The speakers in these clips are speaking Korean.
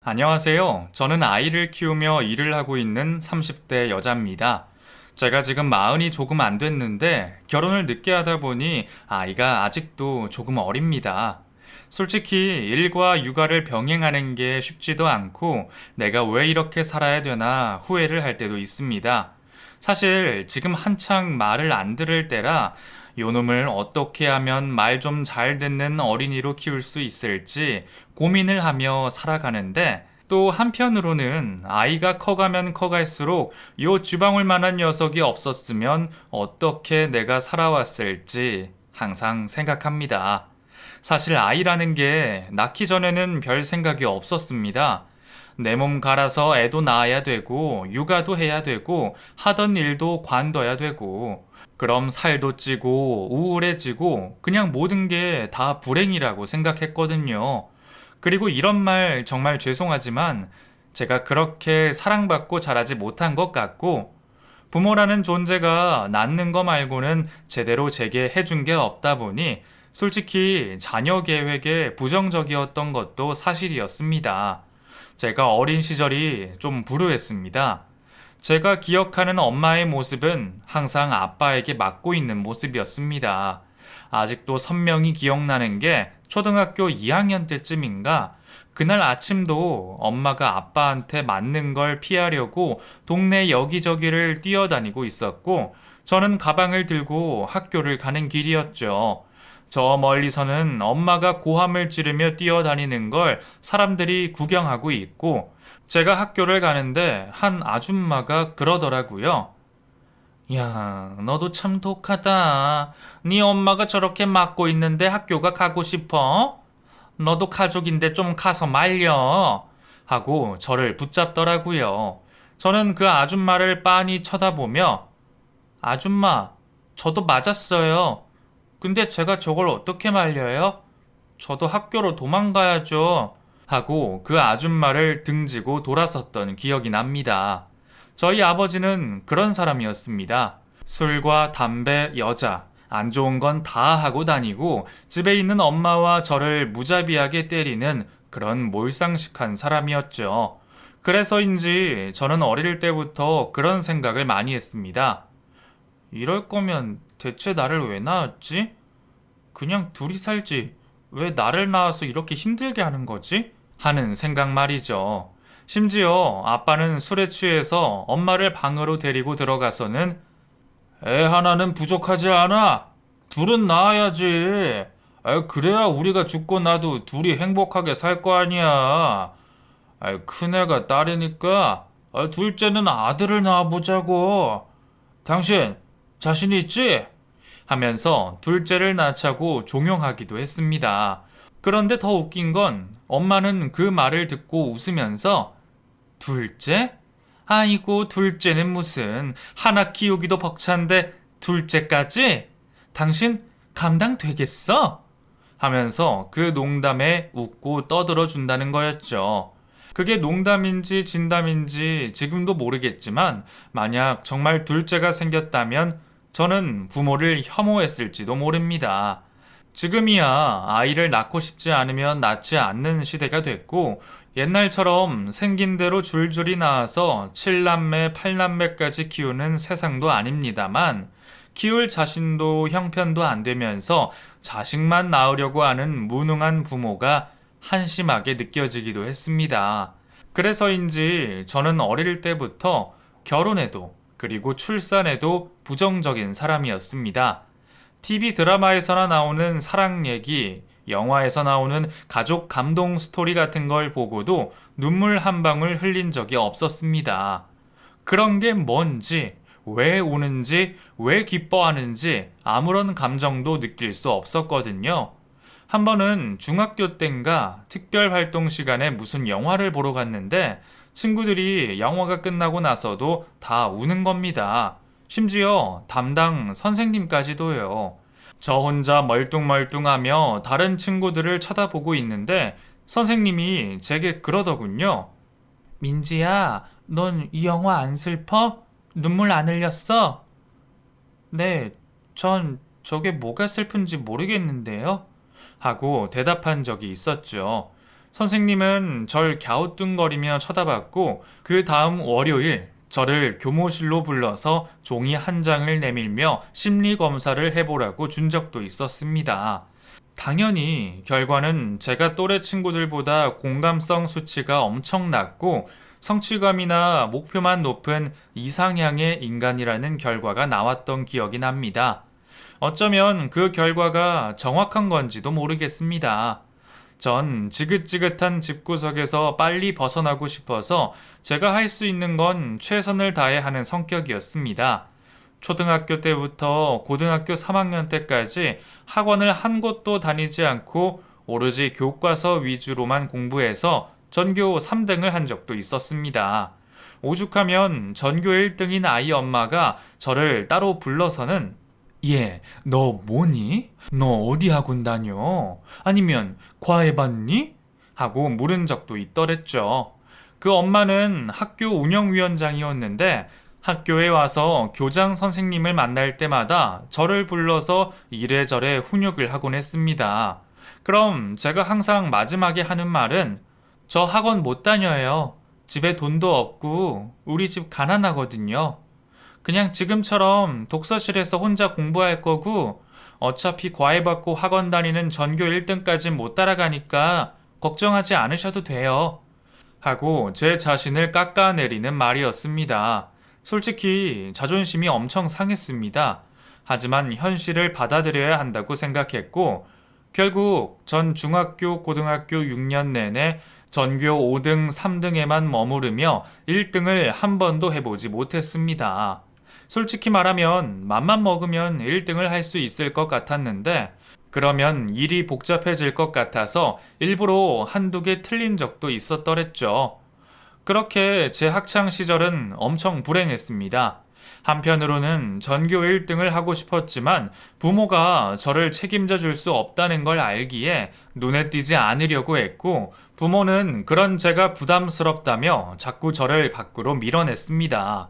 안녕하세요. 저는 아이를 키우며 일을 하고 있는 30대 여자입니다. 제가 지금 마흔이 조금 안 됐는데 결혼을 늦게 하다 보니 아이가 아직도 조금 어립니다. 솔직히 일과 육아를 병행하는 게 쉽지도 않고 내가 왜 이렇게 살아야 되나 후회를 할 때도 있습니다. 사실 지금 한창 말을 안 들을 때라 요놈을 어떻게 하면 말 좀 잘 듣는 어린이로 키울 수 있을지 고민을 하며 살아가는데 또 한편으로는 아이가 커가면 커갈수록 요 쥐방울만한 녀석이 없었으면 어떻게 내가 살아왔을지 항상 생각합니다. 사실 아이라는 게 낳기 전에는 별 생각이 없었습니다. 내 몸 갈아서 애도 낳아야 되고, 육아도 해야 되고, 하던 일도 관둬야 되고, 그럼 살도 찌고, 우울해지고, 그냥 모든 게 다 불행이라고 생각했거든요. 그리고 이런 말 정말 죄송하지만, 제가 그렇게 사랑받고 자라지 못한 것 같고, 부모라는 존재가 낳는 거 말고는 제대로 제게 해준 게 없다 보니 솔직히 자녀 계획에 부정적이었던 것도 사실이었습니다. 제가 어린 시절이 좀 불우했습니다. 제가 기억하는 엄마의 모습은 항상 아빠에게 맡고 있는 모습이었습니다. 아직도 선명히 기억나는 게 초등학교 2학년 때쯤인가 그날 아침도 엄마가 아빠한테 맞는 걸 피하려고 동네 여기저기를 뛰어다니고 있었고 저는 가방을 들고 학교를 가는 길이었죠. 저 멀리서는 엄마가 고함을 지르며 뛰어다니는 걸 사람들이 구경하고 있고 제가 학교를 가는데 한 아줌마가 그러더라고요. 야, 너도 참 독하다. 네 엄마가 저렇게 맞고 있는데 학교가 가고 싶어? 너도 가족인데 좀 가서 말려. 하고 저를 붙잡더라고요. 저는 그 아줌마를 빤히 쳐다보며 아줌마, 저도 맞았어요. 근데 제가 저걸 어떻게 말려요? 저도 학교로 도망가야죠. 하고 그 아줌마를 등지고 돌아섰던 기억이 납니다. 저희 아버지는 그런 사람이었습니다. 술과 담배, 여자, 안 좋은 건 다 하고 다니고 집에 있는 엄마와 저를 무자비하게 때리는 그런 몰상식한 사람이었죠. 그래서인지 저는 어릴 때부터 그런 생각을 많이 했습니다. 이럴 거면 대체 나를 왜 낳았지? 그냥 둘이 살지. 왜 나를 낳아서 이렇게 힘들게 하는 거지? 하는 생각 말이죠. 심지어 아빠는 술에 취해서 엄마를 방으로 데리고 들어가서는 애 하나는 부족하지 않아. 둘은 낳아야지. 그래야 우리가 죽고 나도 둘이 행복하게 살 거 아니야. 큰애가 딸이니까 둘째는 아들을 낳아보자고. 당신 자신 있지? 하면서 둘째를 낳자고 종용하기도 했습니다. 그런데 더 웃긴 건 엄마는 그 말을 듣고 웃으면서 둘째? 아이고 둘째는 무슨 하나 키우기도 벅찬데 둘째까지? 당신 감당 되겠어? 하면서 그 농담에 웃고 떠들어 준다는 거였죠. 그게 농담인지 진담인지 지금도 모르겠지만 만약 정말 둘째가 생겼다면 저는 부모를 혐오했을지도 모릅니다. 지금이야 아이를 낳고 싶지 않으면 낳지 않는 시대가 됐고 옛날처럼 생긴 대로 줄줄이 낳아서 7남매, 8남매까지 키우는 세상도 아닙니다만 키울 자신도 형편도 안 되면서 자식만 낳으려고 하는 무능한 부모가 한심하게 느껴지기도 했습니다. 그래서인지 저는 어릴 때부터 결혼에도 그리고 출산에도 부정적인 사람이었습니다. TV 드라마에서나 나오는 사랑 얘기, 영화에서 나오는 가족 감동 스토리 같은 걸 보고도 눈물 한 방울 흘린 적이 없었습니다. 그런 게 뭔지, 왜 우는지, 왜 기뻐하는지 아무런 감정도 느낄 수 없었거든요. 한 번은 중학교 땐가 특별 활동 시간에 무슨 영화를 보러 갔는데 친구들이 영화가 끝나고 나서도 다 우는 겁니다. 심지어 담당 선생님까지도요. 저 혼자 멀뚱멀뚱하며 다른 친구들을 쳐다보고 있는데 선생님이 제게 그러더군요. 민지야, 넌 이 영화 안 슬퍼? 눈물 안 흘렸어? 네, 전 저게 뭐가 슬픈지 모르겠는데요. 하고 대답한 적이 있었죠. 선생님은 절 갸우뚱거리며 쳐다봤고 그 다음 월요일 저를 교무실로 불러서 종이 한 장을 내밀며 심리검사를 해보라고 준 적도 있었습니다. 당연히 결과는 제가 또래 친구들보다 공감성 수치가 엄청 낮고 성취감이나 목표만 높은 이상향의 인간이라는 결과가 나왔던 기억이 납니다. 어쩌면 그 결과가 정확한 건지도 모르겠습니다. 전 지긋지긋한 집구석에서 빨리 벗어나고 싶어서 제가 할 수 있는 건 최선을 다해 하는 성격이었습니다. 초등학교 때부터 고등학교 3학년 때까지 학원을 한 곳도 다니지 않고 오로지 교과서 위주로만 공부해서 전교 3등을 한 적도 있었습니다. 오죽하면 전교 1등인 아이 엄마가 저를 따로 불러서는 얘, 너 뭐니? 너 어디 학원 다녀? 아니면 과외받니? 하고 물은 적도 있더랬죠. 그 엄마는 학교 운영위원장이었는데 학교에 와서 교장 선생님을 만날 때마다 저를 불러서 이래저래 훈육을 하곤 했습니다. 그럼 제가 항상 마지막에 하는 말은 저 학원 못 다녀요. 집에 돈도 없고 우리 집 가난하거든요. 그냥 지금처럼 독서실에서 혼자 공부할 거고 어차피 과외받고 학원 다니는 전교 1등까진 못 따라가니까 걱정하지 않으셔도 돼요. 하고 제 자신을 깎아내리는 말이었습니다. 솔직히 자존심이 엄청 상했습니다. 하지만 현실을 받아들여야 한다고 생각했고 결국 전 중학교, 고등학교 6년 내내 전교 5등, 3등에만 머무르며 1등을 한 번도 해보지 못했습니다. 솔직히 말하면 맘만 먹으면 1등을 할 수 있을 것 같았는데 그러면 일이 복잡해질 것 같아서 일부러 한두 개 틀린 적도 있었더랬죠. 그렇게 제 학창 시절은 엄청 불행했습니다. 한편으로는 전교 1등을 하고 싶었지만 부모가 저를 책임져 줄 수 없다는 걸 알기에 눈에 띄지 않으려고 했고 부모는 그런 제가 부담스럽다며 자꾸 저를 밖으로 밀어냈습니다.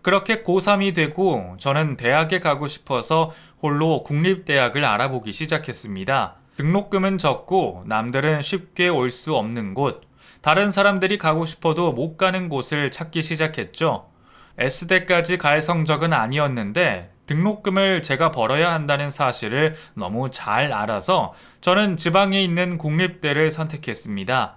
그렇게 고3이 되고 저는 대학에 가고 싶어서 홀로 국립대학을 알아보기 시작했습니다. 등록금은 적고 남들은 쉽게 올 수 없는 곳, 다른 사람들이 가고 싶어도 못 가는 곳을 찾기 시작했죠. S대까지 갈 성적은 아니었는데 등록금을 제가 벌어야 한다는 사실을 너무 잘 알아서 저는 지방에 있는 국립대를 선택했습니다.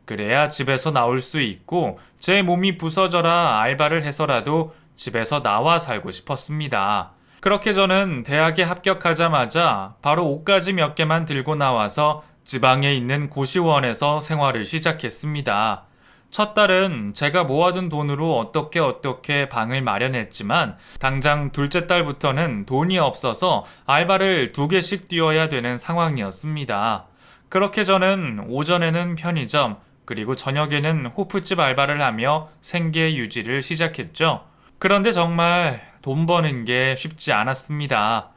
그래야 집에서 나올 수 있고 제 몸이 부서져라 알바를 해서라도 집에서 나와 살고 싶었습니다. 그렇게 저는 대학에 합격하자마자 바로 옷가지 몇 개만 들고 나와서 지방에 있는 고시원에서 생활을 시작했습니다. 첫 달은 제가 모아둔 돈으로 어떻게 방을 마련했지만 당장 둘째 달부터는 돈이 없어서 알바를 2개씩 뛰어야 되는 상황이었습니다. 그렇게 저는 오전에는 편의점 그리고 저녁에는 호프집 알바를 하며 생계 유지를 시작했죠. 그런데 정말 돈 버는 게 쉽지 않았습니다.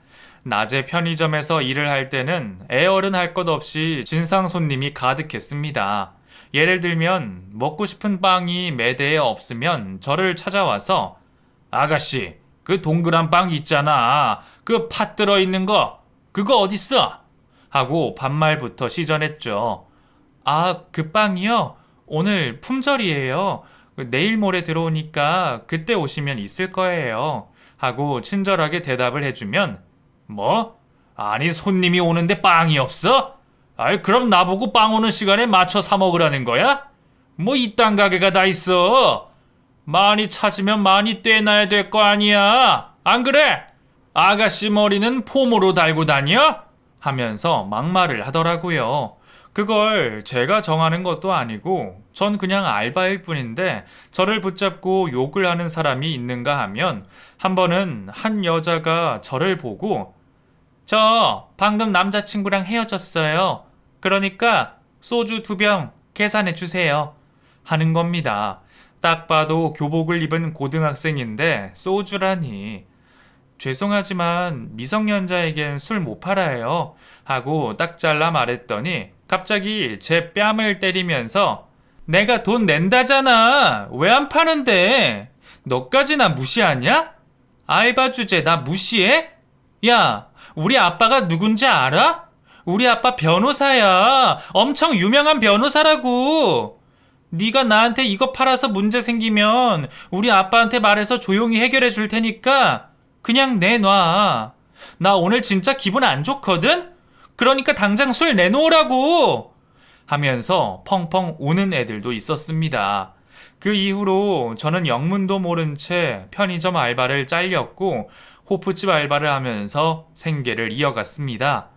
낮에 편의점에서 일을 할 때는 애어른 할 것 없이 진상 손님이 가득했습니다. 예를 들면 먹고 싶은 빵이 매대에 없으면 저를 찾아와서 아가씨, 그 동그란 빵 있잖아. 그 팥 들어있는 거, 그거 어딨어? 하고 반말부터 시전했죠. 아, 그 빵이요? 오늘 품절이에요. 내일 모레 들어오니까 그때 오시면 있을 거예요. 하고 친절하게 대답을 해주면 뭐? 아니 손님이 오는데 빵이 없어? 아이 그럼 나보고 빵 오는 시간에 맞춰 사 먹으라는 거야? 뭐 이딴 가게가 다 있어. 많이 찾으면 많이 떼놔야 될 거 아니야. 안 그래? 아가씨 머리는 폼으로 달고 다녀? 하면서 막말을 하더라고요. 그걸 제가 정하는 것도 아니고 전 그냥 알바일 뿐인데 저를 붙잡고 욕을 하는 사람이 있는가 하면 한 번은 한 여자가 저를 보고 저 방금 남자친구랑 헤어졌어요. 그러니까 소주 2병 계산해 주세요. 하는 겁니다. 딱 봐도 교복을 입은 고등학생인데 소주라니. 죄송하지만 미성년자에겐 술 못 팔아요. 하고 딱 잘라 말했더니 갑자기 제 뺨을 때리면서 내가 돈 낸다잖아. 왜 안 파는데? 너까지 나 무시하냐? 알바 주제 나 무시해? 야, 우리 아빠가 누군지 알아? 우리 아빠 변호사야. 엄청 유명한 변호사라고. 네가 나한테 이거 팔아서 문제 생기면 우리 아빠한테 말해서 조용히 해결해 줄 테니까 그냥 내놔. 나 오늘 진짜 기분 안 좋거든? 그러니까 당장 술 내놓으라고! 하면서 펑펑 우는 애들도 있었습니다. 그 이후로 저는 영문도 모른 채 편의점 알바를 잘렸고 호프집 알바를 하면서 생계를 이어갔습니다.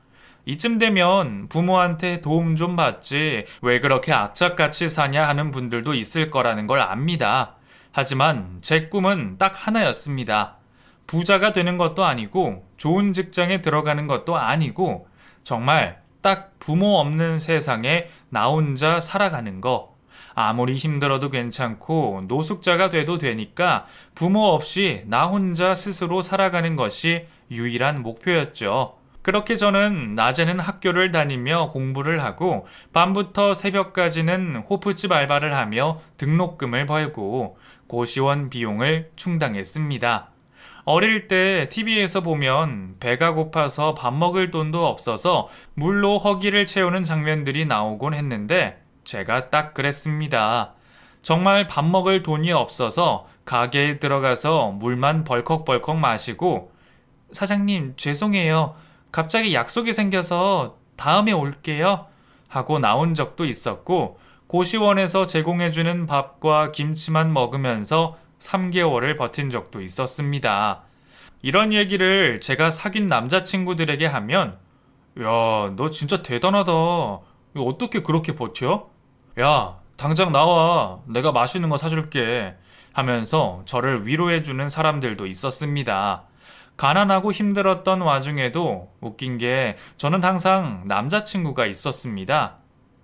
이쯤 되면 부모한테 도움 좀 받지 왜 그렇게 악착같이 사냐 하는 분들도 있을 거라는 걸 압니다. 하지만 제 꿈은 딱 하나였습니다. 부자가 되는 것도 아니고 좋은 직장에 들어가는 것도 아니고 정말 딱 부모 없는 세상에 나 혼자 살아가는 거. 아무리 힘들어도 괜찮고 노숙자가 돼도 되니까 부모 없이 나 혼자 스스로 살아가는 것이 유일한 목표였죠. 그렇게 저는 낮에는 학교를 다니며 공부를 하고 밤부터 새벽까지는 호프집 알바를 하며 등록금을 벌고 고시원 비용을 충당했습니다. 어릴 때 TV에서 보면 배가 고파서 밥 먹을 돈도 없어서 물로 허기를 채우는 장면들이 나오곤 했는데 제가 딱 그랬습니다. 정말 밥 먹을 돈이 없어서 가게에 들어가서 물만 벌컥벌컥 마시고 사장님 죄송해요. 갑자기 약속이 생겨서 다음에 올게요. 하고 나온 적도 있었고 고시원에서 제공해주는 밥과 김치만 먹으면서 3개월을 버틴 적도 있었습니다. 이런 얘기를 제가 사귄 남자친구들에게 하면 야, 너 진짜 대단하다. 어떻게 그렇게 버텨? 야, 당장 나와. 내가 맛있는 거 사줄게. 하면서 저를 위로해주는 사람들도 있었습니다. 가난하고 힘들었던 와중에도 웃긴 게 저는 항상 남자친구가 있었습니다.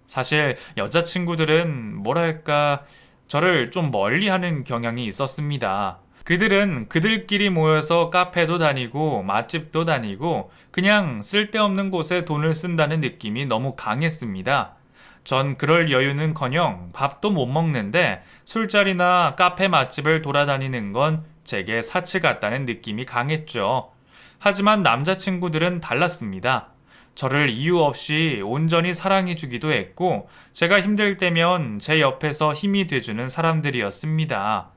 사실 여자친구들은 뭐랄까 저를 좀 멀리하는 경향이 있었습니다. 그들은 그들끼리 모여서 카페도 다니고 맛집도 다니고 그냥 쓸데없는 곳에 돈을 쓴다는 느낌이 너무 강했습니다. 전 그럴 여유는커녕 밥도 못 먹는데 술자리나 카페 맛집을 돌아다니는 건 제게 사치 같다는 느낌이 강했죠. 하지만 남자친구들은 달랐습니다. 저를 이유 없이 온전히 사랑해주기도 했고, 제가 힘들 때면 제 옆에서 힘이 돼주는 사람들이었습니다.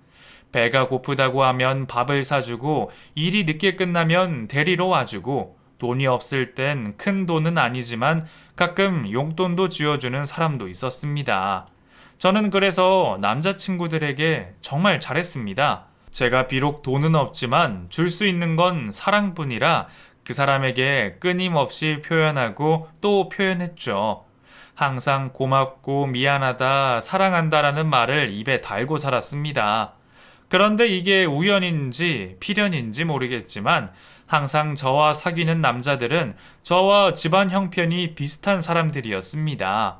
배가 고프다고 하면 밥을 사주고, 일이 늦게 끝나면 데리러 와주고, 돈이 없을 땐 큰 돈은 아니지만 가끔 용돈도 쥐어주는 사람도 있었습니다. 저는 그래서 남자친구들에게 정말 잘했습니다. 제가 비록 돈은 없지만 줄 수 있는 건 사랑뿐이라 그 사람에게 끊임없이 표현하고 또 표현했죠. 항상 고맙고 미안하다, 사랑한다라는 말을 입에 달고 살았습니다. 그런데 이게 우연인지 필연인지 모르겠지만 항상 저와 사귀는 남자들은 저와 집안 형편이 비슷한 사람들이었습니다.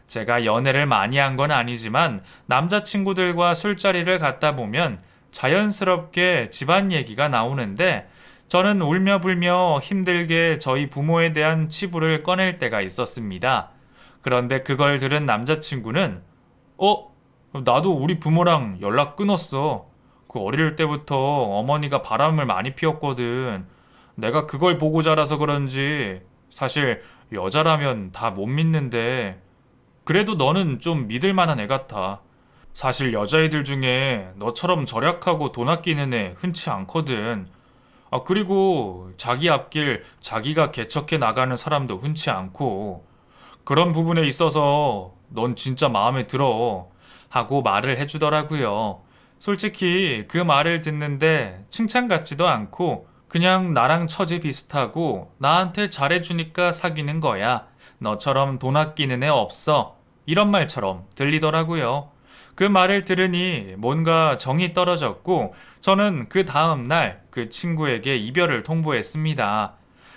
제가 연애를 많이 한 건 아니지만 남자친구들과 술자리를 갔다 보면 자연스럽게 집안 얘기가 나오는데 저는 울며 불며 힘들게 저희 부모에 대한 치부를 꺼낼 때가 있었습니다. 그런데 그걸 들은 남자친구는 나도 우리 부모랑 연락 끊었어. 그 어릴 때부터 어머니가 바람을 많이 피웠거든. 내가 그걸 보고 자라서 그런지 사실 여자라면 다 못 믿는데 그래도 너는 좀 믿을 만한 애 같아. 사실 여자애들 중에 너처럼 절약하고 돈 아끼는 애 흔치 않거든. 그리고 자기 앞길 자기가 개척해 나가는 사람도 흔치 않고 그런 부분에 있어서 넌 진짜 마음에 들어 하고 말을 해주더라고요. 솔직히 그 말을 듣는데 칭찬 같지도 않고 그냥 나랑 처지 비슷하고 나한테 잘해주니까 사귀는 거야. 너처럼 돈 아끼는 애 없어. 이런 말처럼 들리더라고요. 그 말을 들으니 뭔가 정이 떨어졌고 저는 그 다음날 그 친구에게 이별을 통보했습니다.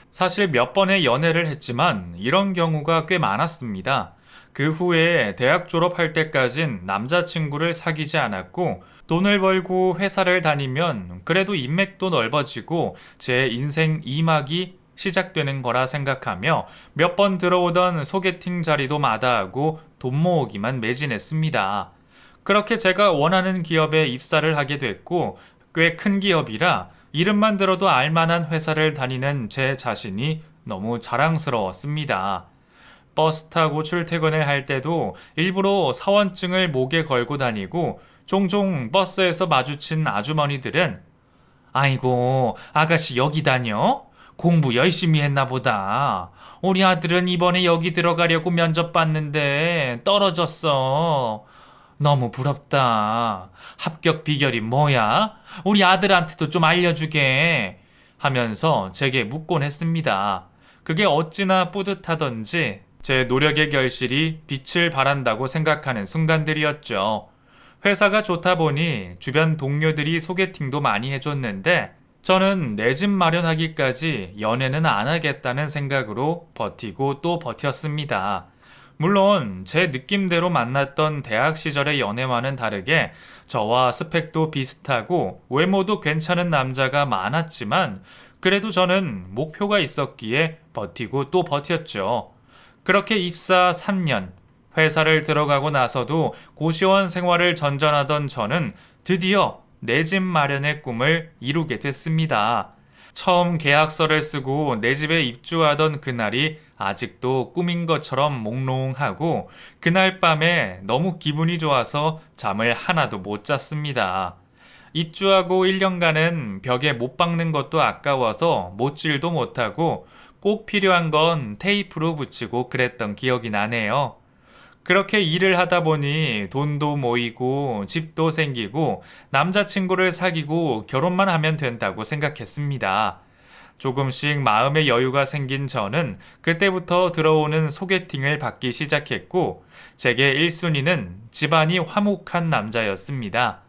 사실 몇 번의 연애를 했지만 이런 경우가 꽤 많았습니다. 그 후에 대학 졸업할 때까진 남자친구를 사귀지 않았고 돈을 벌고 회사를 다니면 그래도 인맥도 넓어지고 제 인생 2막이 시작되는 거라 생각하며 몇 번 들어오던 소개팅 자리도 마다하고 돈 모으기만 매진했습니다. 그렇게 제가 원하는 기업에 입사를 하게 됐고 꽤 큰 기업이라 이름만 들어도 알만한 회사를 다니는 제 자신이 너무 자랑스러웠습니다. 버스 타고 출퇴근을 할 때도 일부러 사원증을 목에 걸고 다니고 종종 버스에서 마주친 아주머니들은 아이고, 아가씨 여기 다녀? 공부 열심히 했나 보다. 우리 아들은 이번에 여기 들어가려고 면접 봤는데 떨어졌어. 너무 부럽다. 합격 비결이 뭐야? 우리 아들한테도 좀 알려주게. 하면서 제게 묻곤 했습니다. 그게 어찌나 뿌듯하던지 제 노력의 결실이 빛을 발한다고 생각하는 순간들이었죠. 회사가 좋다 보니 주변 동료들이 소개팅도 많이 해줬는데 저는 내 집 마련하기까지 연애는 안 하겠다는 생각으로 버티고 또 버텼습니다. 물론 제 느낌대로 만났던 대학 시절의 연애와는 다르게 저와 스펙도 비슷하고 외모도 괜찮은 남자가 많았지만 그래도 저는 목표가 있었기에 버티고 또 버텼죠. 그렇게 입사 3년, 회사를 들어가고 나서도 고시원 생활을 전전하던 저는 드디어 내 집 마련의 꿈을 이루게 됐습니다. 처음 계약서를 쓰고 내 집에 입주하던 그날이 아직도 꿈인 것처럼 몽롱하고 그날 밤에 너무 기분이 좋아서 잠을 하나도 못 잤습니다. 입주하고 1년간은 벽에 못 박는 것도 아까워서 못질도 못하고 꼭 필요한 건 테이프로 붙이고 그랬던 기억이 나네요. 그렇게 일을 하다 보니 돈도 모이고 집도 생기고 남자친구를 사귀고 결혼만 하면 된다고 생각했습니다. 조금씩 마음의 여유가 생긴 저는 그때부터 들어오는 소개팅을 받기 시작했고 제게 1순위는 집안이 화목한 남자였습니다.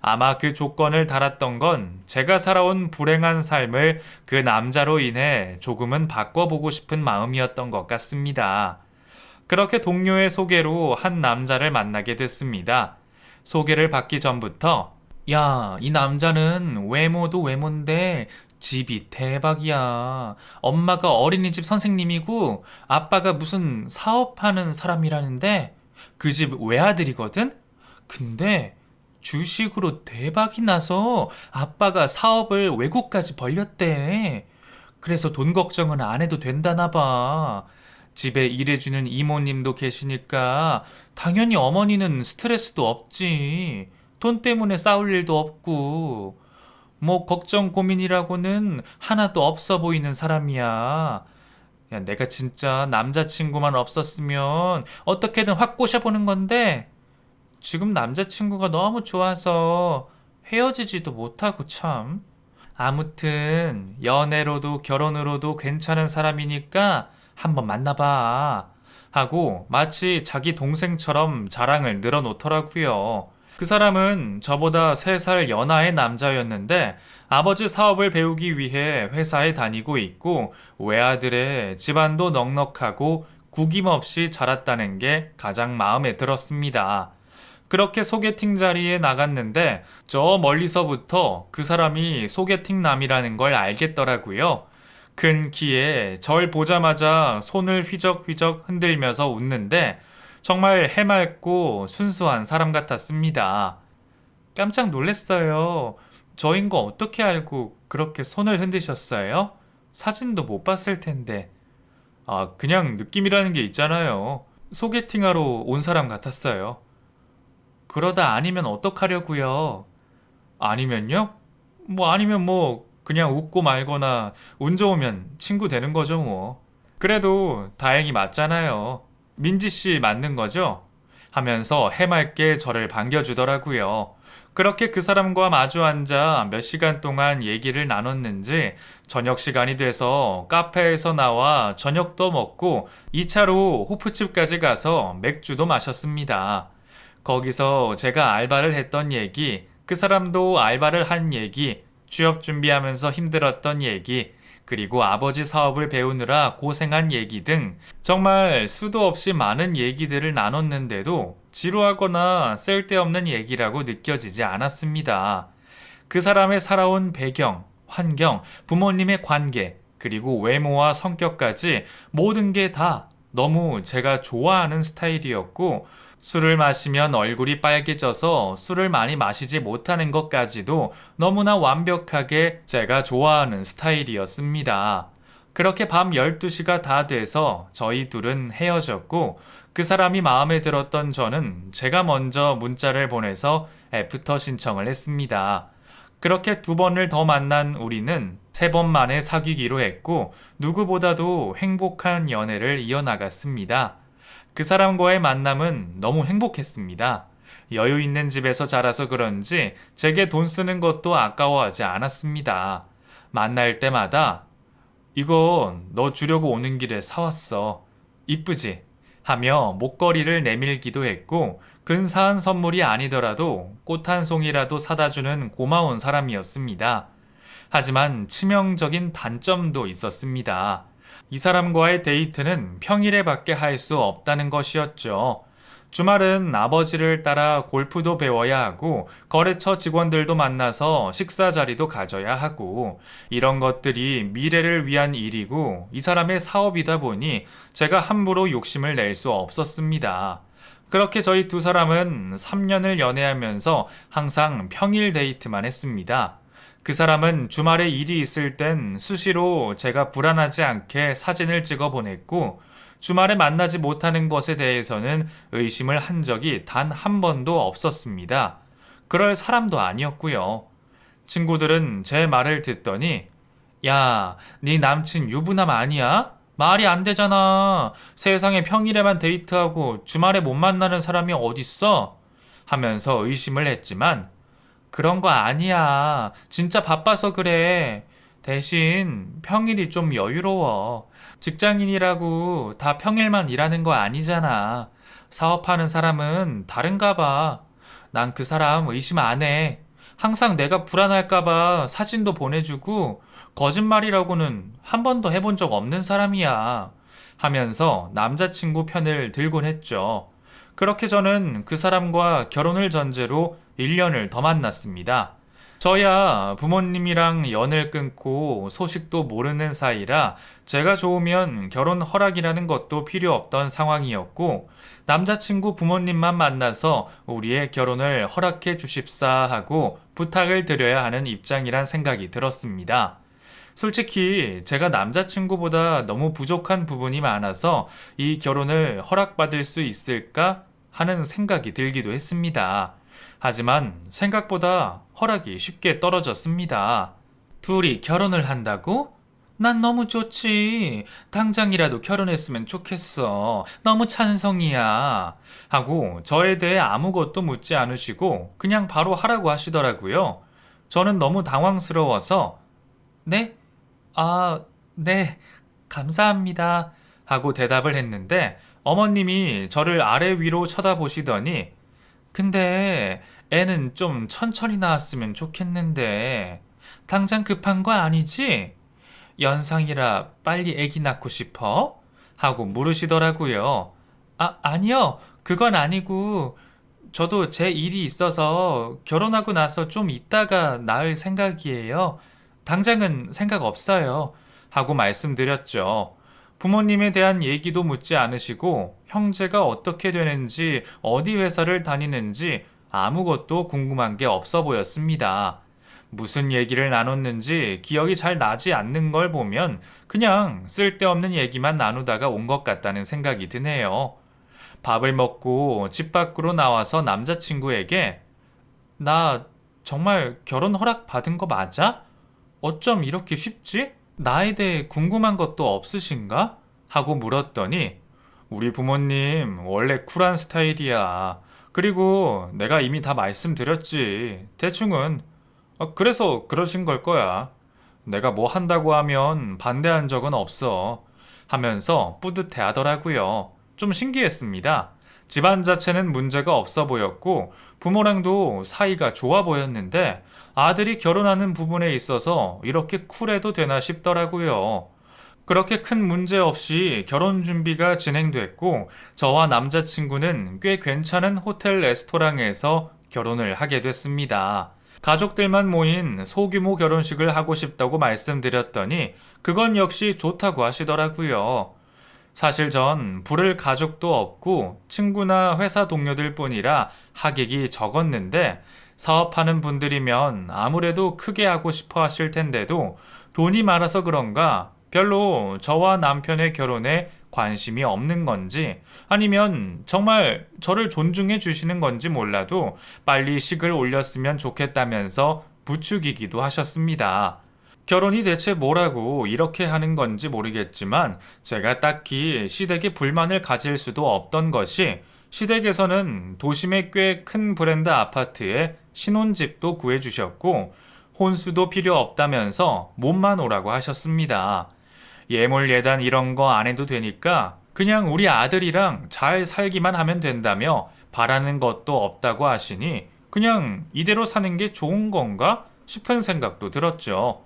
아마 그 조건을 달았던 건 제가 살아온 불행한 삶을 그 남자로 인해 조금은 바꿔보고 싶은 마음이었던 것 같습니다. 그렇게 동료의 소개로 한 남자를 만나게 됐습니다. 소개를 받기 전부터 야, 이 남자는 외모도 외모인데 집이 대박이야. 엄마가 어린이집 선생님이고 아빠가 무슨 사업하는 사람이라는데 그 집 외아들이거든? 근데 주식으로 대박이 나서 아빠가 사업을 외국까지 벌렸대. 그래서 돈 걱정은 안 해도 된다나 봐. 집에 일해주는 이모님도 계시니까 당연히 어머니는 스트레스도 없지. 돈 때문에 싸울 일도 없고. 뭐 걱정 고민이라고는 하나도 없어 보이는 사람이야. 야, 내가 진짜 남자친구만 없었으면 어떻게든 확 꼬셔보는 건데 지금 남자친구가 너무 좋아서 헤어지지도 못하고 참. 아무튼 연애로도 결혼으로도 괜찮은 사람이니까 한번 만나봐. 하고 마치 자기 동생처럼 자랑을 늘어놓더라고요. 그 사람은 저보다 3살 연하의 남자였는데 아버지 사업을 배우기 위해 회사에 다니고 있고 외아들의 집안도 넉넉하고 구김없이 자랐다는 게 가장 마음에 들었습니다. 그렇게 소개팅 자리에 나갔는데 저 멀리서부터 그 사람이 소개팅남이라는 걸 알겠더라고요. 큰 키에 절 보자마자 손을 휘적휘적 흔들면서 웃는데 정말 해맑고 순수한 사람 같았습니다. 깜짝 놀랐어요. 저인 거 어떻게 알고 그렇게 손을 흔드셨어요? 사진도 못 봤을 텐데. 아, 그냥 느낌이라는 게 있잖아요. 소개팅하러 온 사람 같았어요. 그러다 아니면 어떡하려고요? 아니면요? 아니면 그냥 웃고 말거나 운 좋으면 친구 되는 거죠 뭐. 그래도 다행히 맞잖아요. 민지 씨 맞는 거죠? 하면서 해맑게 저를 반겨주더라고요. 그렇게 그 사람과 마주 앉아 몇 시간 동안 얘기를 나눴는지 저녁 시간이 돼서 카페에서 나와 저녁도 먹고 2차로 호프집까지 가서 맥주도 마셨습니다. 거기서 제가 알바를 했던 얘기, 그 사람도 알바를 한 얘기, 취업 준비하면서 힘들었던 얘기, 그리고 아버지 사업을 배우느라 고생한 얘기 등 정말 수도 없이 많은 얘기들을 나눴는데도 지루하거나 쓸데없는 얘기라고 느껴지지 않았습니다. 그 사람의 살아온 배경, 환경, 부모님의 관계, 그리고 외모와 성격까지 모든 게 다 너무 제가 좋아하는 스타일이었고 술을 마시면 얼굴이 빨개져서 술을 많이 마시지 못하는 것까지도 너무나 완벽하게 제가 좋아하는 스타일이었습니다. 그렇게 밤 12시가 다 돼서 저희 둘은 헤어졌고 그 사람이 마음에 들었던 저는 제가 먼저 문자를 보내서 애프터 신청을 했습니다. 그렇게 두 번을 더 만난 우리는 세 번 만에 사귀기로 했고 누구보다도 행복한 연애를 이어나갔습니다. 그 사람과의 만남은 너무 행복했습니다. 여유 있는 집에서 자라서 그런지 제게 돈 쓰는 것도 아까워하지 않았습니다. 만날 때마다 이건 너 주려고 오는 길에 사왔어. 이쁘지? 하며 목걸이를 내밀기도 했고 근사한 선물이 아니더라도 꽃 한 송이라도 사다 주는 고마운 사람이었습니다. 하지만 치명적인 단점도 있었습니다. 이 사람과의 데이트는 평일에밖에 할 수 없다는 것이었죠. 주말은 아버지를 따라 골프도 배워야 하고 거래처 직원들도 만나서 식사 자리도 가져야 하고 이런 것들이 미래를 위한 일이고 이 사람의 사업이다 보니 제가 함부로 욕심을 낼 수 없었습니다. 그렇게 저희 두 사람은 3년을 연애하면서 항상 평일 데이트만 했습니다. 그 사람은 주말에 일이 있을 땐 수시로 제가 불안하지 않게 사진을 찍어 보냈고 주말에 만나지 못하는 것에 대해서는 의심을 한 적이 단 한 번도 없었습니다. 그럴 사람도 아니었고요. 친구들은 제 말을 듣더니 야, 네 남친 유부남 아니야? 말이 안 되잖아. 세상에 평일에만 데이트하고 주말에 못 만나는 사람이 어딨어? 하면서 의심을 했지만 그런 거 아니야. 진짜 바빠서 그래. 대신 평일이 좀 여유로워. 직장인이라고 다 평일만 일하는 거 아니잖아. 사업하는 사람은 다른가 봐. 난 그 사람 의심 안 해. 항상 내가 불안할까 봐 사진도 보내주고 거짓말이라고는 한 번도 해본 적 없는 사람이야. 하면서 남자친구 편을 들곤 했죠. 그렇게 저는 그 사람과 결혼을 전제로 1년을 더 만났습니다. 저야 부모님이랑 연을 끊고 소식도 모르는 사이라 제가 좋으면 결혼 허락이라는 것도 필요 없던 상황이었고 남자친구 부모님만 만나서 우리의 결혼을 허락해 주십사 하고 부탁을 드려야 하는 입장이란 생각이 들었습니다. 솔직히 제가 남자친구보다 너무 부족한 부분이 많아서 이 결혼을 허락받을 수 있을까 하는 생각이 들기도 했습니다. 하지만 생각보다 허락이 쉽게 떨어졌습니다. 둘이 결혼을 한다고? 난 너무 좋지. 당장이라도 결혼했으면 좋겠어. 너무 찬성이야. 하고 저에 대해 아무것도 묻지 않으시고 그냥 바로 하라고 하시더라고요. 저는 너무 당황스러워서 네? 아, 네. 감사합니다. 하고 대답을 했는데 어머님이 저를 아래 위로 쳐다보시더니 근데 애는 좀 천천히 낳았으면 좋겠는데 당장 급한 거 아니지? 연상이라 빨리 애기 낳고 싶어? 하고 물으시더라고요. 아니요. 그건 아니고 저도 제 일이 있어서 결혼하고 나서 좀 있다가 낳을 생각이에요. 당장은 생각 없어요. 하고 말씀드렸죠. 부모님에 대한 얘기도 묻지 않으시고 형제가 어떻게 되는지 어디 회사를 다니는지 아무것도 궁금한 게 없어 보였습니다. 무슨 얘기를 나눴는지 기억이 잘 나지 않는 걸 보면 그냥 쓸데없는 얘기만 나누다가 온 것 같다는 생각이 드네요. 밥을 먹고 집 밖으로 나와서 남자친구에게 나 정말 결혼 허락 받은 거 맞아? 어쩜 이렇게 쉽지? 나에 대해 궁금한 것도 없으신가? 하고 물었더니 우리 부모님 원래 쿨한 스타일이야. 그리고 내가 이미 다 말씀드렸지. 대충은 그래서 그러신 걸 거야. 내가 뭐 한다고 하면 반대한 적은 없어. 하면서 뿌듯해 하더라고요. 좀 신기했습니다. 집안 자체는 문제가 없어 보였고 부모랑도 사이가 좋아 보였는데 아들이 결혼하는 부분에 있어서 이렇게 쿨해도 되나 싶더라고요. 그렇게 큰 문제 없이 결혼 준비가 진행됐고 저와 남자친구는 꽤 괜찮은 호텔 레스토랑에서 결혼을 하게 됐습니다. 가족들만 모인 소규모 결혼식을 하고 싶다고 말씀드렸더니 그건 역시 좋다고 하시더라고요. 사실 전 부를 가족도 없고 친구나 회사 동료들 뿐이라 하객이 적었는데 사업하는 분들이면 아무래도 크게 하고 싶어 하실 텐데도 돈이 많아서 그런가 별로 저와 남편의 결혼에 관심이 없는 건지 아니면 정말 저를 존중해 주시는 건지 몰라도 빨리 식을 올렸으면 좋겠다면서 부추기기도 하셨습니다. 결혼이 대체 뭐라고 이렇게 하는 건지 모르겠지만 제가 딱히 시댁에 불만을 가질 수도 없던 것이 시댁에서는 도심의 꽤 큰 브랜드 아파트에 신혼집도 구해주셨고 혼수도 필요 없다면서 몸만 오라고 하셨습니다. 예물 예단 이런 거 안 해도 되니까 그냥 우리 아들이랑 잘 살기만 하면 된다며 바라는 것도 없다고 하시니 그냥 이대로 사는 게 좋은 건가 싶은 생각도 들었죠.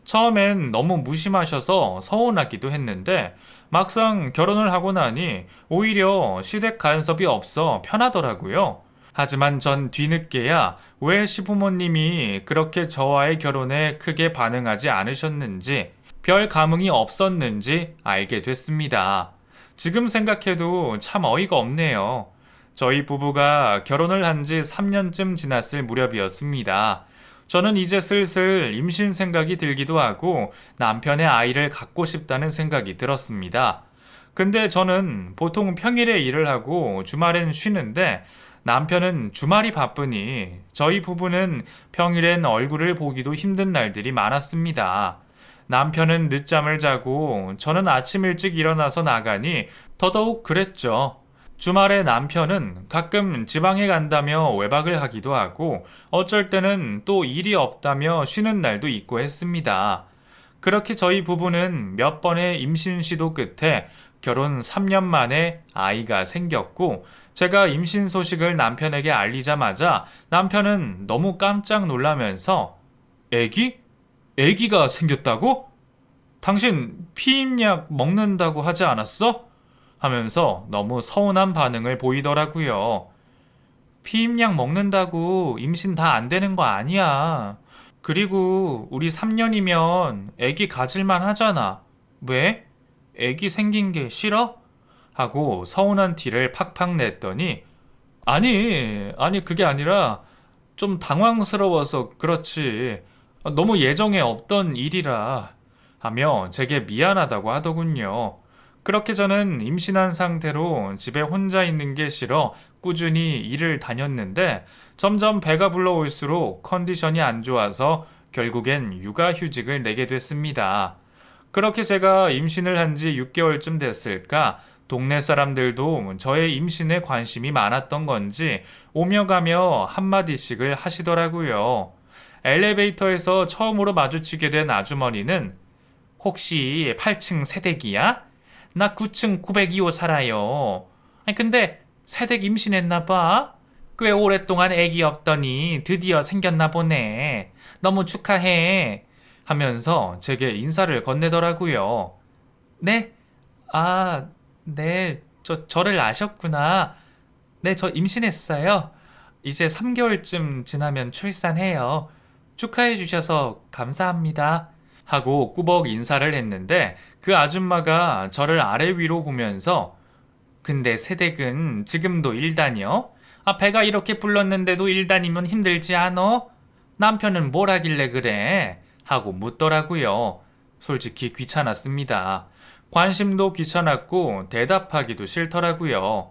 처음엔 너무 무심하셔서 서운하기도 했는데 막상 결혼을 하고 나니 오히려 시댁 간섭이 없어 편하더라고요. 하지만 전 뒤늦게야 왜 시부모님이 그렇게 저와의 결혼에 크게 반응하지 않으셨는지 별 감흥이 없었는지 알게 됐습니다. 지금 생각해도 참 어이가 없네요. 저희 부부가 결혼을 한 지 3년쯤 지났을 무렵이었습니다. 저는 이제 슬슬 임신 생각이 들기도 하고 남편의 아이를 갖고 싶다는 생각이 들었습니다. 근데 저는 보통 평일에 일을 하고 주말엔 쉬는데 남편은 주말이 바쁘니 저희 부부는 평일엔 얼굴을 보기도 힘든 날들이 많았습니다. 남편은 늦잠을 자고 저는 아침 일찍 일어나서 나가니 더더욱 그랬죠. 주말에 남편은 가끔 지방에 간다며 외박을 하기도 하고 어쩔 때는 또 일이 없다며 쉬는 날도 있고 했습니다. 그렇게 저희 부부는 몇 번의 임신 시도 끝에 결혼 3년 만에 아이가 생겼고 제가 임신 소식을 남편에게 알리자마자 남편은 너무 깜짝 놀라면서 애기? 애기가 생겼다고? 당신 피임약 먹는다고 하지 않았어? 하면서 너무 서운한 반응을 보이더라고요. 피임약 먹는다고 임신 다 안 되는 거 아니야. 그리고 우리 3년이면 애기 가질만 하잖아. 왜? 애기 생긴 게 싫어? 하고 서운한 티를 팍팍 냈더니 아니 그게 아니라 좀 당황스러워서 그렇지. 너무 예정에 없던 일이라 하며 제게 미안하다고 하더군요. 그렇게 저는 임신한 상태로 집에 혼자 있는 게 싫어 꾸준히 일을 다녔는데 점점 배가 불러올수록 컨디션이 안 좋아서 결국엔 육아휴직을 내게 됐습니다. 그렇게 제가 임신을 한 지 6개월쯤 됐을까 동네 사람들도 저의 임신에 관심이 많았던 건지 오며 가며 한마디씩을 하시더라고요. 엘리베이터에서 처음으로 마주치게 된 아주머니는 혹시 8층 새댁이야? 나 9층 902호 살아요. 아니 근데 새댁 임신했나 봐? 꽤 오랫동안 애기 없더니 드디어 생겼나 보네. 너무 축하해. 하면서 제게 인사를 건네더라고요. 네? 아, 네. 저를 아셨구나. 네, 저 임신했어요. 이제 3개월쯤 지나면 출산해요. 축하해 주셔서 감사합니다. 하고 꾸벅 인사를 했는데 그 아줌마가 저를 아래 위로 보면서 근데 새댁은 지금도 일 다녀? 배가 이렇게 불렀는데도 일 다니면 힘들지 않어? 남편은 뭘 하길래 그래? 하고 묻더라고요. 솔직히 귀찮았습니다. 관심도 귀찮았고 대답하기도 싫더라고요.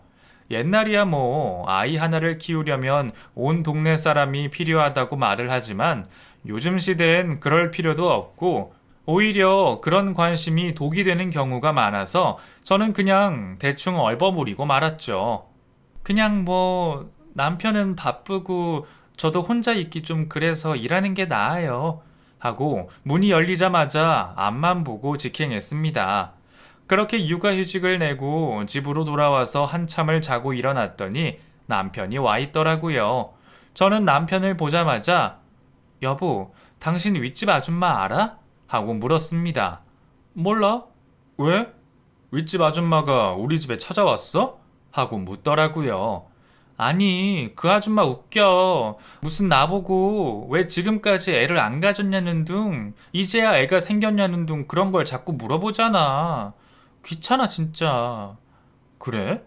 옛날이야 뭐 아이 하나를 키우려면 온 동네 사람이 필요하다고 말을 하지만 요즘 시대엔 그럴 필요도 없고 오히려 그런 관심이 독이 되는 경우가 많아서 저는 그냥 대충 얼버무리고 말았죠. 그냥 뭐 남편은 바쁘고 저도 혼자 있기 좀 그래서 일하는 게 나아요. 하고 문이 열리자마자 앞만 보고 직행했습니다. 그렇게 육아휴직을 내고 집으로 돌아와서 한참을 자고 일어났더니 남편이 와 있더라고요. 저는 남편을 보자마자 여보, 당신 윗집 아줌마 알아? 하고 물었습니다. 몰라? 왜? 윗집 아줌마가 우리 집에 찾아왔어? 하고 묻더라고요. 아니, 그 아줌마 웃겨. 무슨 나보고 왜 지금까지 애를 안 가졌냐는 둥, 이제야 애가 생겼냐는 둥 그런 걸 자꾸 물어보잖아. 귀찮아, 진짜. 그래?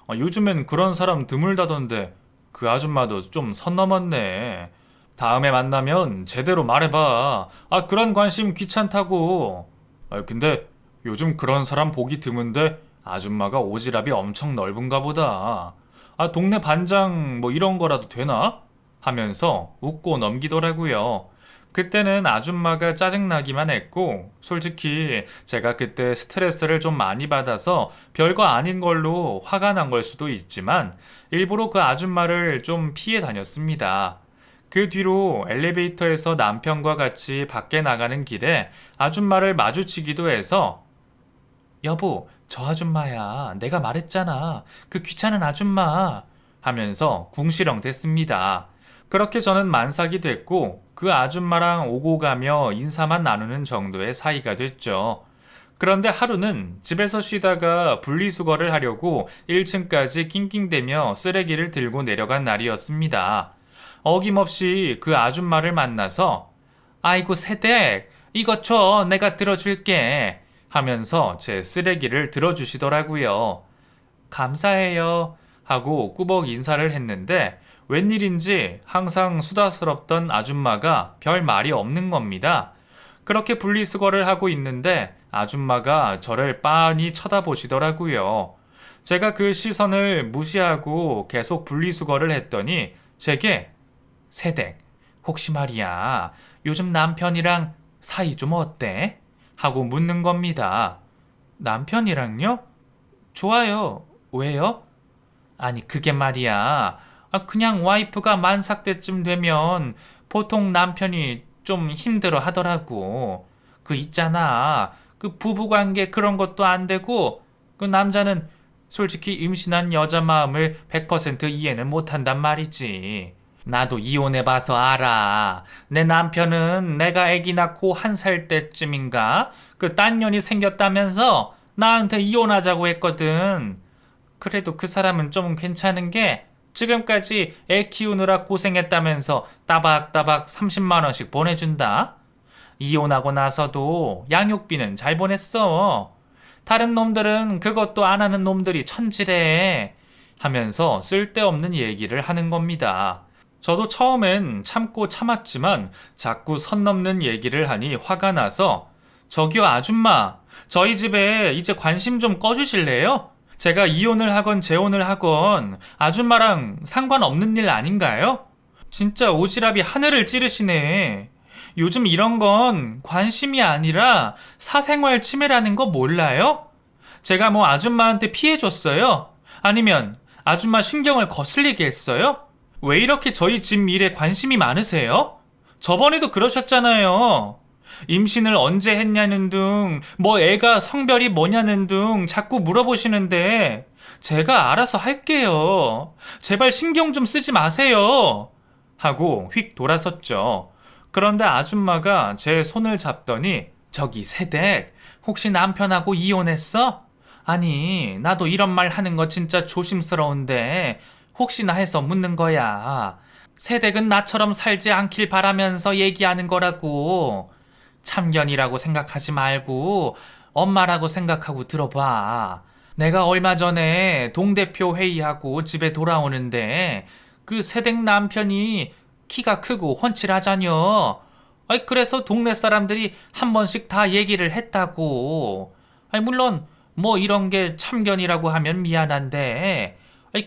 요즘엔 그런 사람 드물다던데 그 아줌마도 좀 선 넘었네. 다음에 만나면 제대로 말해봐. 그런 관심 귀찮다고. 근데 요즘 그런 사람 보기 드문데 아줌마가 오지랖이 엄청 넓은가 보다. 아, 동네 반장 뭐 이런 거라도 되나? 하면서 웃고 넘기더라고요. 그때는 아줌마가 짜증나기만 했고, 솔직히 제가 그때 스트레스를 좀 많이 받아서 별거 아닌 걸로 화가 난 걸 수도 있지만, 일부러 그 아줌마를 좀 피해 다녔습니다. 그 뒤로 엘리베이터에서 남편과 같이 밖에 나가는 길에 아줌마를 마주치기도 해서 여보, 저 아줌마야. 내가 말했잖아. 그 귀찮은 아줌마. 하면서 궁시렁 댔습니다. 그렇게 저는 만삭이 됐고 그 아줌마랑 오고 가며 인사만 나누는 정도의 사이가 됐죠. 그런데 하루는 집에서 쉬다가 분리수거를 하려고 1층까지 낑낑대며 쓰레기를 들고 내려간 날이었습니다. 어김없이 그 아줌마를 만나서 아이고 새댁 이것 줘 내가 들어줄게 하면서 제 쓰레기를 들어주시더라고요. 감사해요 하고 꾸벅 인사를 했는데 웬일인지 항상 수다스럽던 아줌마가 별 말이 없는 겁니다. 그렇게 분리수거를 하고 있는데 아줌마가 저를 빤히 쳐다보시더라고요. 제가 그 시선을 무시하고 계속 분리수거를 했더니 제게 세댁, 혹시 말이야, 요즘 남편이랑 사이 좀 어때? 하고 묻는 겁니다. 남편이랑요? 좋아요. 왜요? 아니, 그게 말이야. 그냥 와이프가 만삭 때쯤 되면 보통 남편이 좀 힘들어 하더라고. 그 있잖아. 그 부부관계 그런 것도 안 되고, 그 남자는 솔직히 임신한 여자 마음을 100% 이해는 못한단 말이지. 나도 이혼해봐서 알아. 내 남편은 내가 아기 낳고 1살 때쯤인가? 그 딴 년이 생겼다면서 나한테 이혼하자고 했거든. 그래도 그 사람은 좀 괜찮은 게 지금까지 애 키우느라 고생했다면서 따박따박 30만 원씩 보내준다. 이혼하고 나서도 양육비는 잘 보냈어. 다른 놈들은 그것도 안 하는 놈들이 천지래. 하면서 쓸데없는 얘기를 하는 겁니다. 저도 처음엔 참고 참았지만 자꾸 선 넘는 얘기를 하니 화가 나서 저기요 아줌마, 저희 집에 이제 관심 좀 꺼주실래요? 제가 이혼을 하건 재혼을 하건 아줌마랑 상관없는 일 아닌가요? 진짜 오지랖이 하늘을 찌르시네. 요즘 이런 건 관심이 아니라 사생활 침해라는 거 몰라요? 제가 뭐 아줌마한테 피해줬어요? 아니면 아줌마 신경을 거슬리게 했어요? 왜 이렇게 저희 집 일에 관심이 많으세요? 저번에도 그러셨잖아요. 임신을 언제 했냐는 등, 뭐 애가 성별이 뭐냐는 등 자꾸 물어보시는데 제가 알아서 할게요. 제발 신경 좀 쓰지 마세요. 하고 휙 돌아섰죠. 그런데 아줌마가 제 손을 잡더니 저기 새댁, 혹시 남편하고 이혼했어? 아니, 나도 이런 말 하는 거 진짜 조심스러운데 혹시나 해서 묻는 거야. 새댁은 나처럼 살지 않길 바라면서 얘기하는 거라고. 참견이라고 생각하지 말고 엄마라고 생각하고 들어봐. 내가 얼마 전에 동대표 회의하고 집에 돌아오는데 그 새댁 남편이 키가 크고 훤칠하자녀. 그래서 동네 사람들이 한 번씩 다 얘기를 했다고. 물론 뭐 이런 게 참견이라고 하면 미안한데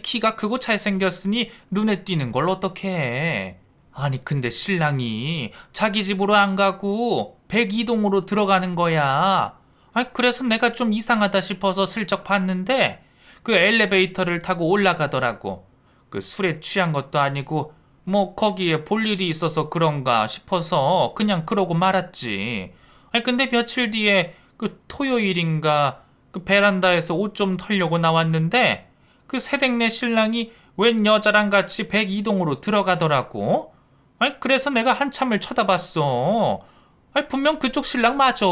키가 크고 잘생겼으니 눈에 띄는 걸 어떡해. 아니 근데 신랑이 자기 집으로 안 가고 102동으로 들어가는 거야. 그래서 내가 좀 이상하다 싶어서 슬쩍 봤는데 그 엘리베이터를 타고 올라가더라고. 그 술에 취한 것도 아니고 뭐 거기에 볼 일이 있어서 그런가 싶어서 그냥 그러고 말았지. 근데 며칠 뒤에 그 토요일인가 그 베란다에서 옷 좀 털려고 나왔는데 그 새댁네 신랑이 웬 여자랑 같이 102동으로 들어가더라고. 그래서 내가 한참을 쳐다봤어. 분명 그쪽 신랑 맞아.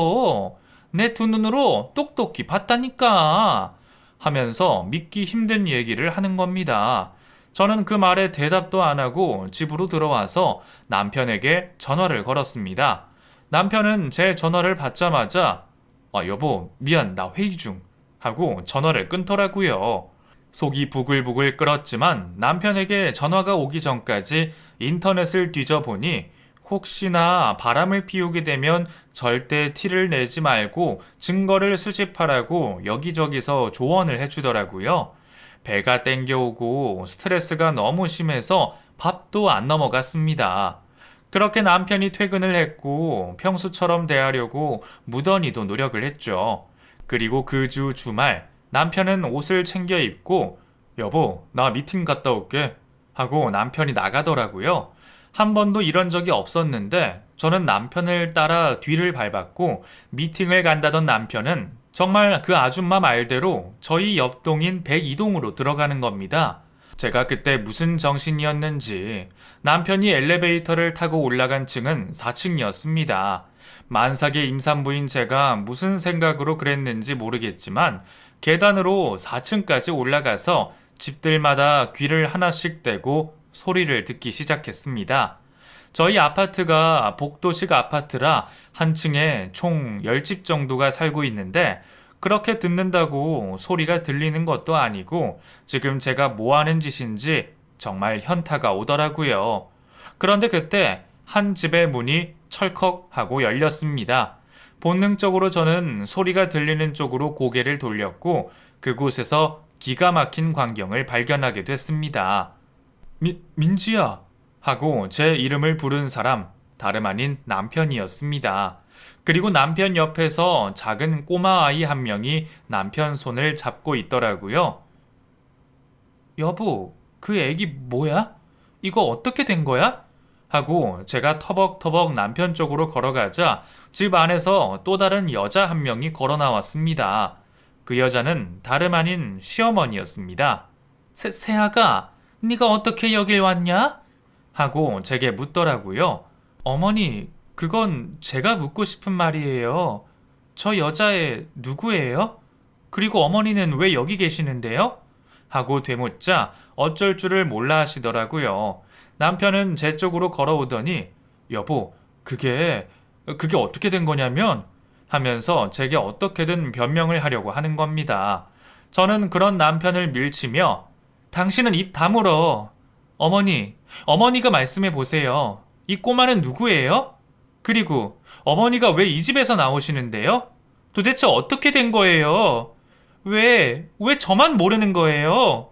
내 두 눈으로 똑똑히 봤다니까. 하면서 믿기 힘든 얘기를 하는 겁니다. 저는 그 말에 대답도 안 하고 집으로 들어와서 남편에게 전화를 걸었습니다. 남편은 제 전화를 받자마자 여보 미안 나 회의 중 하고 전화를 끊더라고요. 속이 부글부글 끓었지만 남편에게 전화가 오기 전까지 인터넷을 뒤져보니 혹시나 바람을 피우게 되면 절대 티를 내지 말고 증거를 수집하라고 여기저기서 조언을 해주더라고요. 배가 땡겨오고 스트레스가 너무 심해서 밥도 안 넘어갔습니다. 그렇게 남편이 퇴근을 했고 평소처럼 대하려고 무던히도 노력을 했죠. 그리고 그 주 주말 남편은 옷을 챙겨 입고 여보, 나 미팅 갔다 올게 하고 남편이 나가더라고요. 한 번도 이런 적이 없었는데 저는 남편을 따라 뒤를 밟았고 미팅을 간다던 남편은 정말 그 아줌마 말대로 저희 옆동인 102동으로 들어가는 겁니다. 제가 그때 무슨 정신이었는지 남편이 엘리베이터를 타고 올라간 층은 4층이었습니다. 만삭의 임산부인 제가 무슨 생각으로 그랬는지 모르겠지만 계단으로 4층까지 올라가서 집들마다 귀를 하나씩 떼고 소리를 듣기 시작했습니다. 저희 아파트가 복도식 아파트라 한 층에 총 10집 정도가 살고 있는데 그렇게 듣는다고 소리가 들리는 것도 아니고 지금 제가 뭐 하는 짓인지 정말 현타가 오더라고요. 그런데 그때 한 집의 문이 철컥 하고 열렸습니다. 본능적으로 저는 소리가 들리는 쪽으로 고개를 돌렸고 그곳에서 기가 막힌 광경을 발견하게 됐습니다. 민지야 하고 제 이름을 부른 사람 다름 아닌 남편이었습니다. 그리고 남편 옆에서 작은 꼬마 아이 한 명이 남편 손을 잡고 있더라고요. 여보, 그 애기 뭐야? 이거 어떻게 된 거야? 하고 제가 터벅터벅 남편 쪽으로 걸어가자 집 안에서 또 다른 여자 한 명이 걸어 나왔습니다. 그 여자는 다름 아닌 시어머니였습니다. 세아가, 네가 어떻게 여길 왔냐? 하고 제게 묻더라고요. 어머니, 그건 제가 묻고 싶은 말이에요. 저 여자애 누구예요? 그리고 어머니는 왜 여기 계시는데요? 하고 되묻자 어쩔 줄을 몰라 하시더라고요. 남편은 제 쪽으로 걸어오더니 여보, 그게 어떻게 된 거냐면 하면서 제게 어떻게든 변명을 하려고 하는 겁니다. 저는 그런 남편을 밀치며 당신은 입 다물어. 어머니가 말씀해 보세요. 이 꼬마는 누구예요? 그리고 어머니가 왜 이 집에서 나오시는데요? 도대체 어떻게 된 거예요? 왜 저만 모르는 거예요?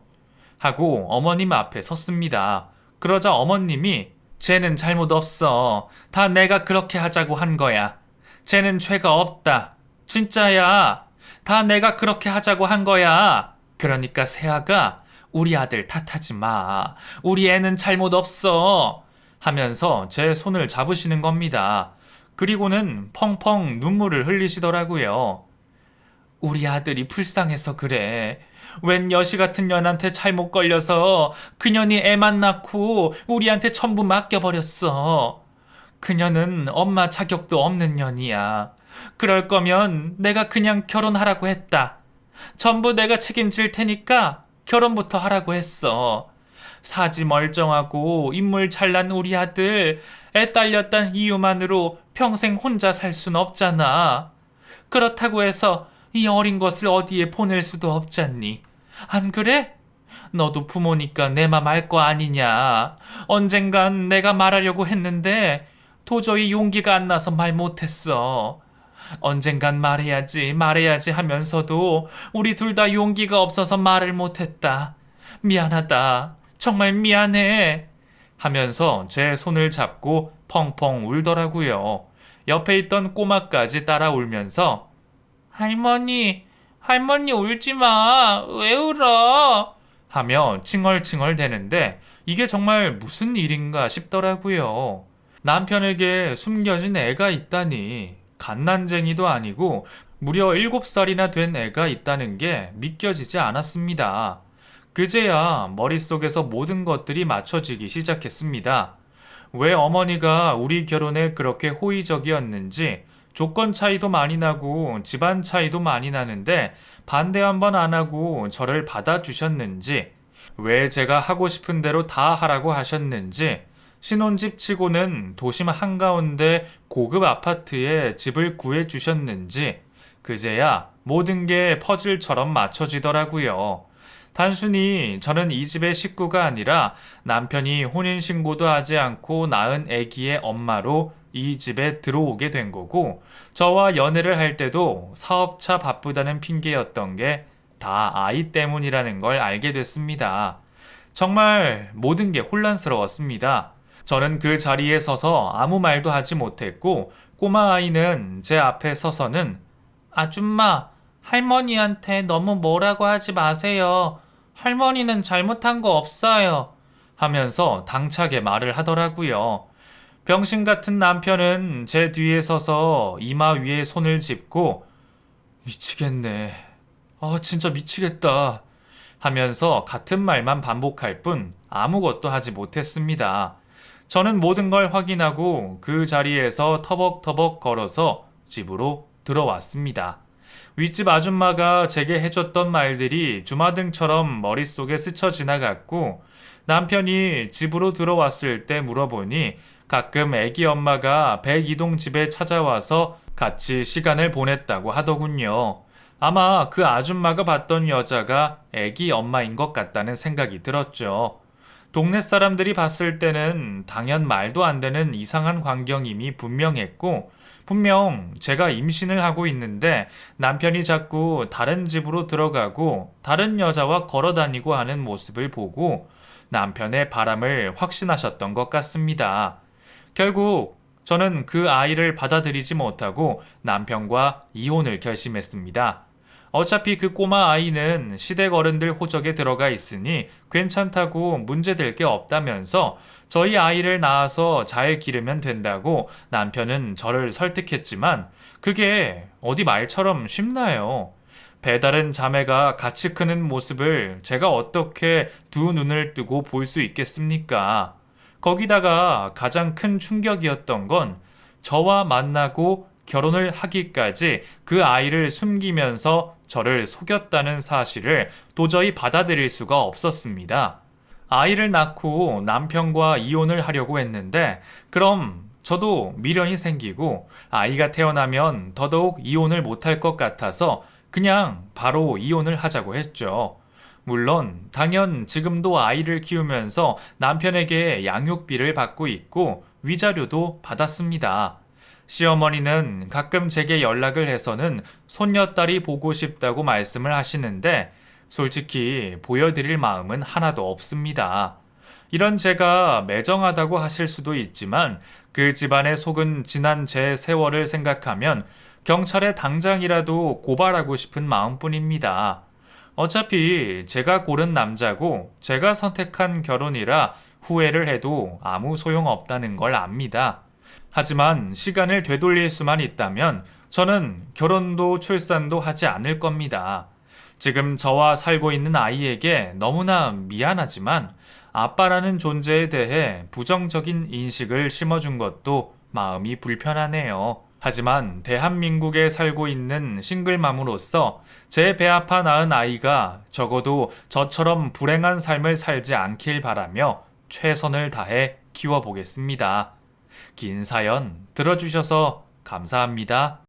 하고 어머님 앞에 섰습니다. 그러자 어머님이 쟤는 잘못 없어. 다 내가 그렇게 하자고 한 거야. 쟤는 죄가 없다. 진짜야. 다 내가 그렇게 하자고 한 거야. 그러니까 세아가 우리 아들 탓하지 마. 우리 애는 잘못 없어. 하면서 제 손을 잡으시는 겁니다. 그리고는 펑펑 눈물을 흘리시더라고요. 우리 아들이 불쌍해서 그래. 웬 여시 같은 년한테 잘못 걸려서 그년이 애만 낳고 우리한테 전부 맡겨버렸어. 그녀는 엄마 자격도 없는 년이야. 그럴 거면 내가 그냥 결혼하라고 했다. 전부 내가 책임질 테니까 결혼부터 하라고 했어. 사지 멀쩡하고 인물 잘난 우리 아들 애 딸렸단 이유만으로 평생 혼자 살 순 없잖아. 그렇다고 해서 이 어린 것을 어디에 보낼 수도 없잖니. 안 그래? 너도 부모니까 내 맘 알 거 아니냐. 언젠간 내가 말하려고 했는데 도저히 용기가 안 나서 말 못했어. 언젠간 말해야지 하면서도 우리 둘 다 용기가 없어서 말을 못했다. 미안하다. 정말 미안해. 하면서 제 손을 잡고 펑펑 울더라고요. 옆에 있던 꼬마까지 따라 울면서 할머니 울지 마. 왜 울어? 하며 칭얼칭얼 대는데 이게 정말 무슨 일인가 싶더라고요. 남편에게 숨겨진 애가 있다니 갓난쟁이도 아니고 무려 7살이나 된 애가 있다는 게 믿겨지지 않았습니다. 그제야 머릿속에서 모든 것들이 맞춰지기 시작했습니다. 왜 어머니가 우리 결혼에 그렇게 호의적이었는지, 조건 차이도 많이 나고 집안 차이도 많이 나는데 반대 한 번 안 하고 저를 받아주셨는지, 왜 제가 하고 싶은 대로 다 하라고 하셨는지, 신혼집 치고는 도심 한가운데 고급 아파트에 집을 구해주셨는지, 그제야 모든 게 퍼즐처럼 맞춰지더라고요. 단순히 저는 이 집의 식구가 아니라 남편이 혼인신고도 하지 않고 낳은 아기의 엄마로 이 집에 들어오게 된 거고, 저와 연애를 할 때도 사업차 바쁘다는 핑계였던 게 다 아이 때문이라는 걸 알게 됐습니다. 정말 모든 게 혼란스러웠습니다. 저는 그 자리에 서서 아무 말도 하지 못했고, 꼬마 아이는 제 앞에 서서는 아줌마, 할머니한테 너무 뭐라고 하지 마세요. 할머니는 잘못한 거 없어요. 하면서 당차게 말을 하더라고요. 병신 같은 남편은 제 뒤에 서서 이마 위에 손을 짚고 미치겠네. 아, 진짜 미치겠다. 하면서 같은 말만 반복할 뿐 아무것도 하지 못했습니다. 저는 모든 걸 확인하고 그 자리에서 터벅터벅 걸어서 집으로 들어왔습니다. 윗집 아줌마가 제게 해줬던 말들이 주마등처럼 머릿속에 스쳐 지나갔고, 남편이 집으로 들어왔을 때 물어보니 가끔 애기 엄마가 백이동 집에 찾아와서 같이 시간을 보냈다고 하더군요. 아마 그 아줌마가 봤던 여자가 애기 엄마인 것 같다는 생각이 들었죠. 동네 사람들이 봤을 때는 당연 말도 안 되는 이상한 광경임이 분명했고, 분명 제가 임신을 하고 있는데 남편이 자꾸 다른 집으로 들어가고 다른 여자와 걸어 다니고 하는 모습을 보고 남편의 바람을 확신하셨던 것 같습니다. 결국 저는 그 아이를 받아들이지 못하고 남편과 이혼을 결심했습니다. 어차피 그 꼬마 아이는 시댁 어른들 호적에 들어가 있으니 괜찮다고 문제될 게 없다면서 저희 아이를 낳아서 잘 기르면 된다고 남편은 저를 설득했지만 그게 어디 말처럼 쉽나요? 배다른 자매가 같이 크는 모습을 제가 어떻게 두 눈을 뜨고 볼 수 있겠습니까? 거기다가 가장 큰 충격이었던 건 저와 만나고 결혼을 하기까지 그 아이를 숨기면서 저를 속였다는 사실을 도저히 받아들일 수가 없었습니다. 아이를 낳고 남편과 이혼을 하려고 했는데 그럼 저도 미련이 생기고 아이가 태어나면 더더욱 이혼을 못할 것 같아서 그냥 바로 이혼을 하자고 했죠. 물론 당연 지금도 아이를 키우면서 남편에게 양육비를 받고 있고 위자료도 받았습니다. 시어머니는 가끔 제게 연락을 해서는 손녀딸이 보고 싶다고 말씀을 하시는데 솔직히 보여드릴 마음은 하나도 없습니다. 이런 제가 매정하다고 하실 수도 있지만 그 집안의 속은 지난 제 세월을 생각하면 경찰에 당장이라도 고발하고 싶은 마음뿐입니다. 어차피 제가 고른 남자고 제가 선택한 결혼이라 후회를 해도 아무 소용없다는 걸 압니다. 하지만 시간을 되돌릴 수만 있다면 저는 결혼도 출산도 하지 않을 겁니다. 지금 저와 살고 있는 아이에게 너무나 미안하지만 아빠라는 존재에 대해 부정적인 인식을 심어준 것도 마음이 불편하네요. 하지만 대한민국에 살고 있는 싱글맘으로서 제 배 아파 낳은 아이가 적어도 저처럼 불행한 삶을 살지 않길 바라며 최선을 다해 키워보겠습니다. 긴 사연 들어주셔서 감사합니다.